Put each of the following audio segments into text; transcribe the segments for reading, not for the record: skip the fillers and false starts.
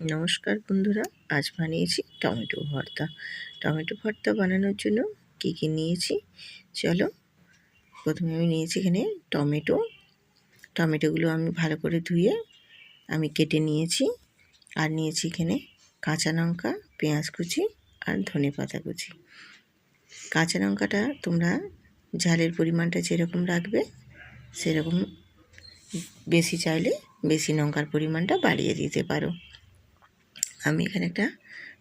নমস্কার বন্ধুরা, আজ বানিয়েছি টমেটো ভর্তা। টমেটো ভর্তা বানানোর জন্য কী কী নিয়েছি চলো। প্রথমে আমি নিয়েছি এখানে টমেটোগুলো আমি ভালো করে ধুয়ে আমি কেটে নিয়েছি। আর নিয়েছি এখানে কাঁচা লঙ্কা, পেঁয়াজ কুচি আর ধনেপাতা কুচি। কাঁচা লঙ্কাটা তোমরা ঝালের পরিমাণটা যেরকম রাখবে সেরকম, বেশি চাইলে বেশি লঙ্কার পরিমাণটা বাড়িয়ে দিতে পারো। আমি এখানে একটা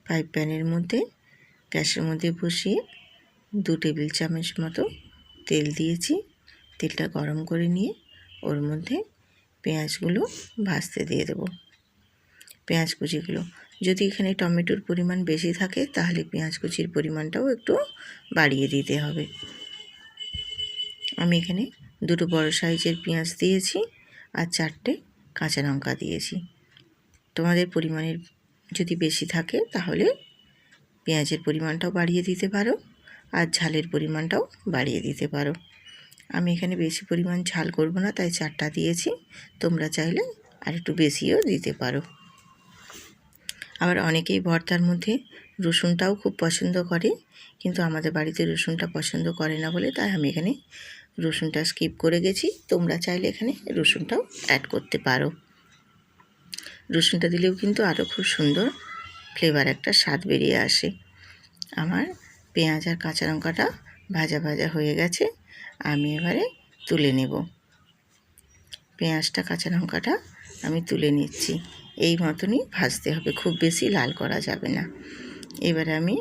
ফ্রাই প্যানের মধ্যে গ্যাসের মধ্যে বসিয়ে 2 টেবিল চামচ মতো তেল দিয়েছি। তেলটা গরম করে নিয়ে ওর মধ্যে পেঁয়াজগুলো ভাজতে দিয়ে দেবো। পেঁয়াজ কুচিগুলো, যদি এখানে টমেটোর পরিমাণ বেশি থাকে তাহলে পেঁয়াজ কুচির পরিমাণটাও একটু বাড়িয়ে দিতে হবে। আমি এখানে 2 বড় সাইজের পেঁয়াজ দিয়েছি আর 4টে কাঁচা লঙ্কা দিয়েছি। তোমাদের পরিমাণের যদি বেশি থাকে তাহলে পেঁয়াজের পরিমাণটাও বাড়িয়ে দিতে পারো আর ঝালের পরিমাণটাও বাড়িয়ে দিতে পারো। আমি এখানে বেশি পরিমাণ ঝাল করব না, তাই 4টা দিয়েছি। তোমরা চাইলে আর একটু বেশিও দিতে পারো। আবার অনেকেই ভর্তার মধ্যে রসুনটাও খুব পছন্দ করে, কিন্তু আমাদের বাড়িতে রসুনটা পছন্দ করে না বলে তাই আমি এখানে রসুনটা স্কিপ করে গেছি। তোমরা চাইলে এখানে রসুনটাও অ্যাড করতে পারো। রসুনটা দিলেও কিন্তু আরও খুব সুন্দর ফ্লেভার, একটা স্বাদ বেরিয়ে আসে। আমার পেঁয়াজ আর কাঁচা লঙ্কাটা ভাজা ভাজা হয়ে গেছে। আমি এবারে তুলে নেব। পেঁয়াজটা কাঁচা লঙ্কাটা আমি তুলে নিচ্ছি। এই মতনই ভাজতে হবে, খুব বেশি লাল করা যাবে না। এবারে আমি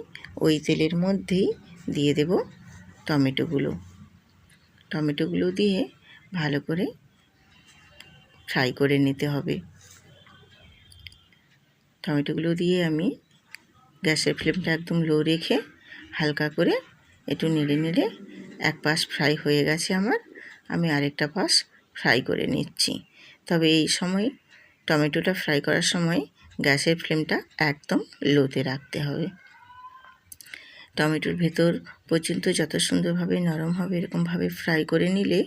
ওই তেলের মধ্যেই দিয়ে দেব টমেটোগুলো দিয়ে ভালো করে ফ্রাই করে নিতে হবে। টমেটোগুলো দিয়ে আমি গ্যাসের ফ্লেমটা একদম লো রেখে হালকা করে একটু নেড়ে নেড়ে এক পাশ ফ্রাই হয়ে গেছে আমার, আমি আরেকটা পাশ ফ্রাই করে নিচ্ছি। তবে এই সময় টমেটোটা ফ্রাই করার সময় গ্যাসের ফ্লেমটা একদম লোতে রাখতে হবে। টমেটোর ভেতর পর্যন্ত যত সুন্দরভাবে নরম হবে এরকমভাবে ফ্রাই করে নিলে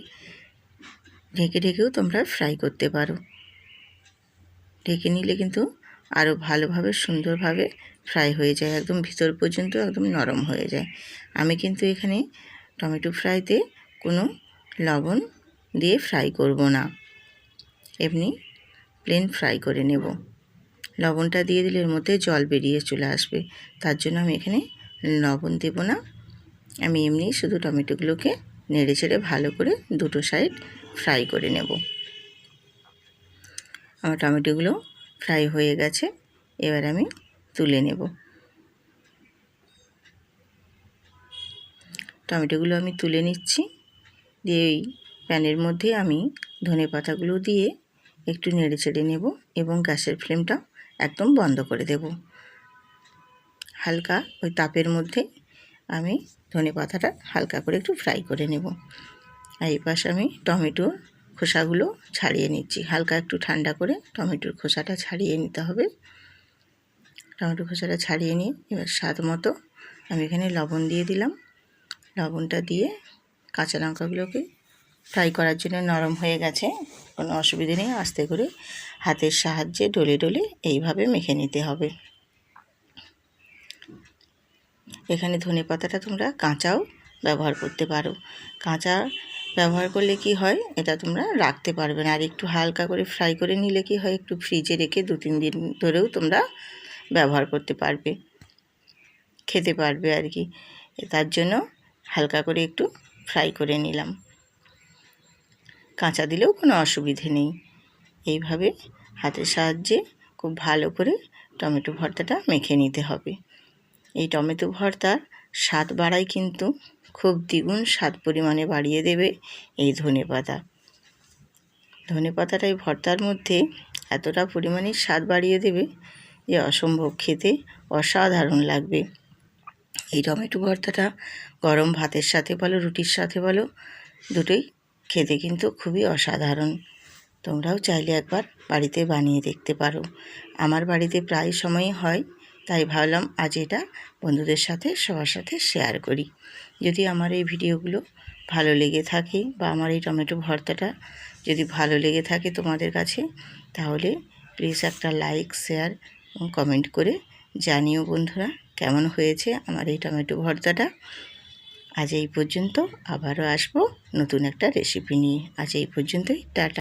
ঢেকে ঢেকেও তোমরা ফ্রাই করতে পারো। ঢেকে নিলে কিন্তু আরও ভালোভাবে সুন্দরভাবে ফ্রাই হয়ে যায়, একদম ভিতর পর্যন্ত একদম নরম হয়ে যায়। আমি কিন্তু এখানে টমেটো ফ্রাইতে কোনো লবণ দিয়ে ফ্রাই করব না, এমনি প্লেন ফ্রাই করে নেব। লবণটা দিয়ে দিলে এর মধ্যে জল বেরিয়ে চলে আসবে, তার জন্য আমি এখানে লবণ দেব না। আমি এমনি শুধু টমেটোগুলোকে নেড়ে চেড়ে ভালো করে দুটো সাইড ফ্রাই করে নেব। আমার টমেটোগুলো ফ্রাই হয়ে গেছে, এবার আমি তুলে নেব। টমেটোগুলো আমি তুলে নিচ্ছি। দিয়ে এই প্যানের মধ্যে আমি ধনেপাতাগুলো দিয়ে একটু নেড়ে চেড়ে নেব এবং গ্যাসের ফ্লেমটা একদম বন্ধ করে দেব। হালকা ওই তাপের মধ্যে আমি ধনেপাতাটা হালকা করে একটু ফ্রাই করে নেব। আর এই পাশে আমি টমেটোর খোসাগুলো ছাড়িয়ে নিচ্ছি। হালকা একটু ঠান্ডা করে টমেটোর খোসাটা ছাড়িয়ে নিতে হবে। টমেটো খোসাটা ছাড়িয়ে নিয়ে এবার স্বাদ মতো আমি এখানে লবণ দিয়ে দিলাম। লবণটা দিয়ে কাঁচা লঙ্কাগুলোকে ফ্রাই করার জন্য নরম হয়ে গেছে, কোনো অসুবিধে নেই। আস্তে করে হাতের সাহায্যে ডলে ডলে এইভাবে মেখে নিতে হবে। এখানে ধনেপাতাটা তোমরা কাঁচাও ব্যবহার করতে পারো। কাঁচা ব্যবহার করলে কি হয়, এটা তোমরা রাখতে পারবে না। আর একটু হালকা করে ফ্রাই করে নিলে কি হয়, একটু ফ্রিজে রেখে 2-3 দিন ধরেও তোমরা ব্যবহার করতে পারবে, খেতে পারবে আর কি। তার জন্য হালকা করে একটু ফ্রাই করে নিলাম। কাঁচা দিলেও কোনো অসুবিধে নেই। এইভাবে হাতের সাহায্যে খুব ভালো করে টমেটো ভর্তাটা মেখে নিতে হবে। এই টমেটো ভর্তার স্বাদ বাড়ায়, কিন্তু খুব দ্বিগুণ স্বাদ পরিমাণে বাড়িয়ে দেবে এই ধনেপাতাটা এই ভর্তার মধ্যে এতটা পরিমাণে স্বাদ বাড়িয়ে দেবে যে অসম্ভব, খেতে অসাধারণ লাগবে। এই টমেটো ভর্তাটা গরম ভাতের সাথে বলো, রুটির সাথে বলো, দুটোই খেতে কিন্তু খুবই অসাধারণ। তোমরাও চাইলে একবার বাড়িতে বানিয়ে দেখতে পারো। আমার বাড়িতে প্রায় সময়ই হয়, তাই ভাবলাম আজ এটা বন্ধুদের সাথে সবার সাথে শেয়ার করি। যদি আমার এই ভিডিওগুলো ভালো লেগে থাকে বা আমার এই টমেটো ভর্তাটা যদি ভালো লেগে থাকে তোমাদের কাছে, তাহলে প্লিজ একটা লাইক, শেয়ার কমেন্ট করে জানিও বন্ধুরা কেমন হয়েছে আমার এই টমেটো ভর্তাটা। আজ এই পর্যন্ত, আবারও আসবো নতুন একটা রেসিপি নিয়ে। আজ এই পর্যন্তই, টাটা।